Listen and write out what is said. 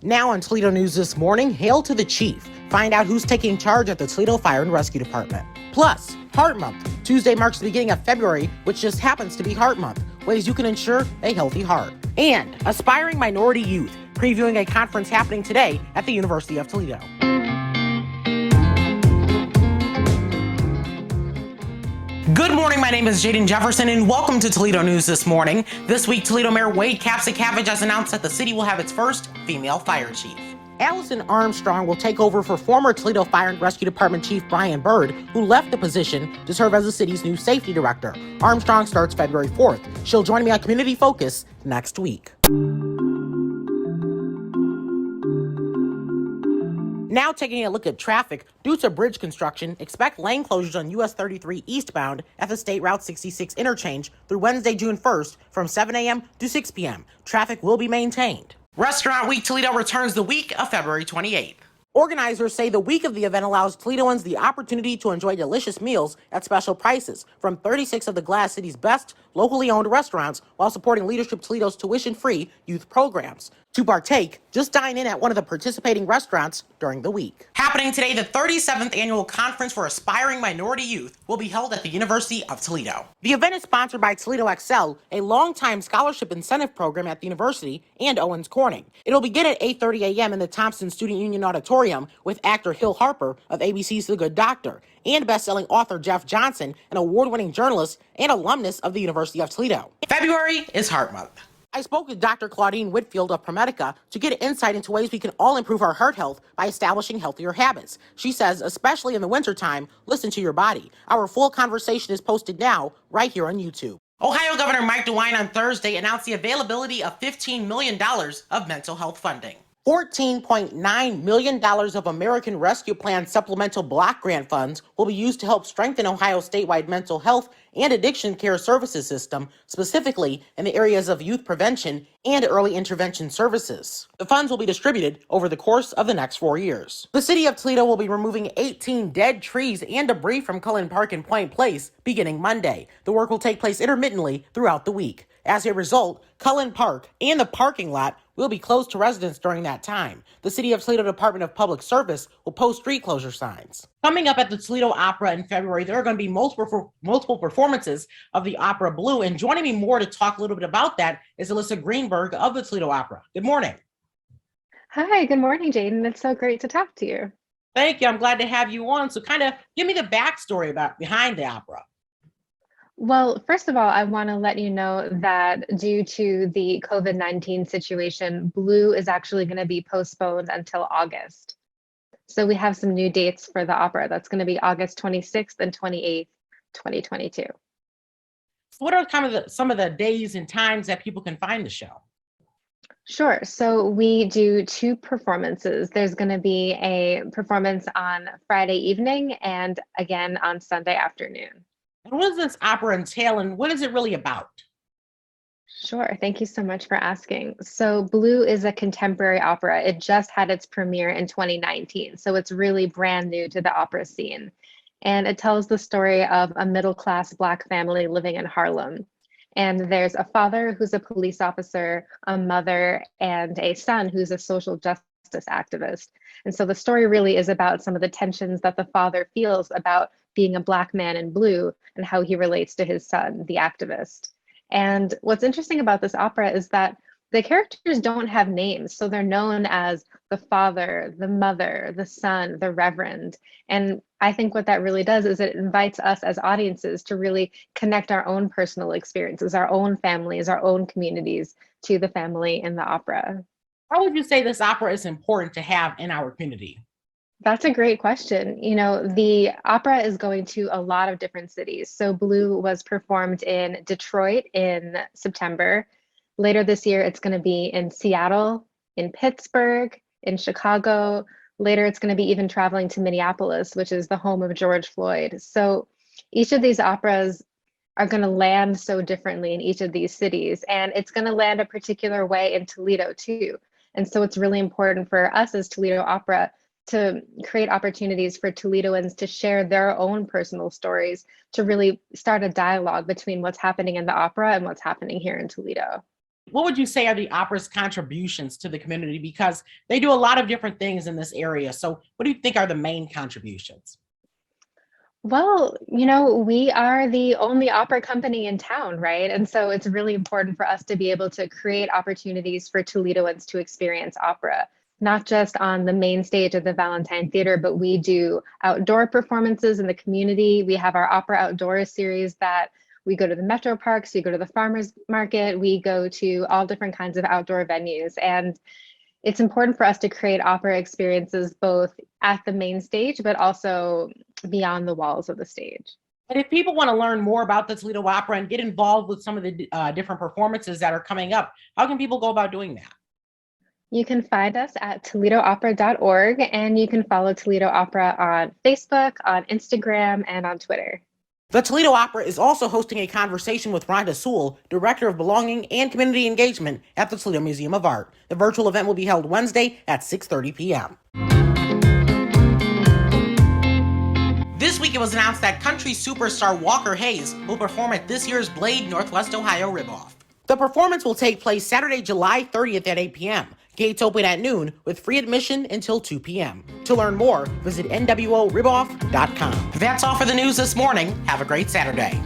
Now on Toledo News this morning, hail to the chief. Find out who's taking charge at the Toledo Fire and Rescue Department. Plus, Heart Month. Tuesday marks the beginning of February, which just happens to be Heart Month. Ways you can ensure a healthy heart. And aspiring minority youth, previewing a conference happening today at the University of Toledo. Good morning, my name is Jaden Jefferson, and welcome to Toledo News this morning. This week, Toledo Mayor Wade Capsicavage has announced that the city will have its first female fire chief. Allison Armstrong will take over for former Toledo Fire and Rescue Department Chief Brian Bird, who left the position to serve as the city's new safety director. Armstrong starts February 4th. She'll join me on Community Focus next week. Now taking a look at traffic, due to bridge construction, expect lane closures on US 33 eastbound at the State Route 66 interchange through Wednesday, June 1st from 7 a.m. to 6 p.m. Traffic will be maintained. Restaurant Week Toledo returns the week of February 28th. Organizers say the week of the event allows Toledoans the opportunity to enjoy delicious meals at special prices from 36 of the Glass City's best locally owned restaurants while supporting Leadership Toledo's tuition-free youth programs. To partake, just dine in at one of the participating restaurants during the week. Happening today, the 37th Annual Conference for Aspiring Minority Youth will be held at the University of Toledo. The event is sponsored by Toledo Excel, a longtime scholarship incentive program at the university, and Owens Corning. It'll begin at 8:30 a.m. in the Thompson Student Union Auditorium with actor Hill Harper of ABC's The Good Doctor and best-selling author Jeff Johnson, an award-winning journalist and alumnus of the University of Toledo. February is Heart Month. I spoke with Dr. Claudine Whitfield of ProMedica to get insight into ways we can all improve our heart health by establishing healthier habits. She says, especially in the wintertime, listen to your body. Our full conversation is posted now right here on YouTube. Ohio Governor Mike DeWine on Thursday announced the availability of $15 million of mental health funding. $14.9 million of American Rescue Plan supplemental block grant funds will be used to help strengthen Ohio's statewide mental health and addiction care services system, specifically in the areas of youth prevention and early intervention services. The funds will be distributed over the course of the next 4 years. The city of Toledo will be removing 18 dead trees and debris from Cullen Park and Point Place beginning Monday. The work will take place intermittently throughout the week. As a result, Cullen Park and the parking lot will be closed to residents during that time. The City of Toledo Department of Public Service will post street closure signs. Coming up at the Toledo Opera in February, there are going to be multiple performances of the opera Blue. And joining me more to talk a little bit about that is Alyssa Greenberg of the Toledo Opera. Good morning. Hi, good morning, Jaden. It's so great to talk to you. Thank you. I'm glad to have you on. So kind of give me the backstory behind the opera. Well, first of all, I want to let you know that due to the COVID-19 situation, Blue is actually going to be postponed until August. So we have some new dates for the opera. That's going to be August 26th and 28th, 2022. What are kind of some of the days and times that people can find the show? Sure. So we do two performances. There's going to be a performance on Friday evening and again on Sunday afternoon. And what does this opera entail and what is it really about? Sure. Thank you so much for asking. So Blue is a contemporary opera. It just had its premiere in 2019. So it's really brand new to the opera scene. And it tells the story of a middle-class Black family living in Harlem. And there's a father who's a police officer, a mother, and a son who's a social justice activist. And so the story really is about some of the tensions that the father feels about being a Black man in blue and how he relates to his son, the activist. And what's interesting about this opera is that the characters don't have names. So they're known as the father, the mother, the son, the reverend. And I think what that really does is it invites us as audiences to really connect our own personal experiences, our own families, our own communities to the family in the opera. How would you say this opera is important to have in our community? That's a great question. You know, the opera is going to a lot of different cities. So Blue was performed in Detroit in September. Later this year, it's going to be in Seattle, in Pittsburgh, in Chicago. Later, it's going to be even traveling to Minneapolis, which is the home of George Floyd. So each of these operas are going to land so differently in each of these cities. And it's going to land a particular way in Toledo too. And so it's really important for us as Toledo Opera to create opportunities for Toledoans to share their own personal stories, to really start a dialogue between what's happening in the opera and what's happening here in Toledo. What would you say are the opera's contributions to the community? Because they do a lot of different things in this area. So what do you think are the main contributions? Well, we are the only opera company in town, right? And so it's really important for us to be able to create opportunities for Toledoans to experience opera, not just on the main stage of the Valentine Theater, but we do outdoor performances in the community. We have our Opera Outdoors series that we go to the metro parks, we go to the farmers market, we go to all different kinds of outdoor venues. And it's important for us to create opera experiences both at the main stage, but also beyond the walls of the stage. And if people want to learn more about the Toledo Opera and get involved with some of the different performances that are coming up, how can people go about doing that? You can find us at toledoopera.org, and you can follow Toledo Opera on Facebook, on Instagram, and on Twitter. The Toledo Opera is also hosting a conversation with Rhonda Sewell, Director of Belonging and Community Engagement at the Toledo Museum of Art. The virtual event will be held Wednesday at 6:30 p.m. This week it was announced that country superstar Walker Hayes will perform at this year's Blade Northwest Ohio Riboff. The performance will take place Saturday, July 30th at 8 p.m. Gates open at noon with free admission until 2 p.m. To learn more, visit nworiboff.com. That's all for the news this morning. Have a great Saturday.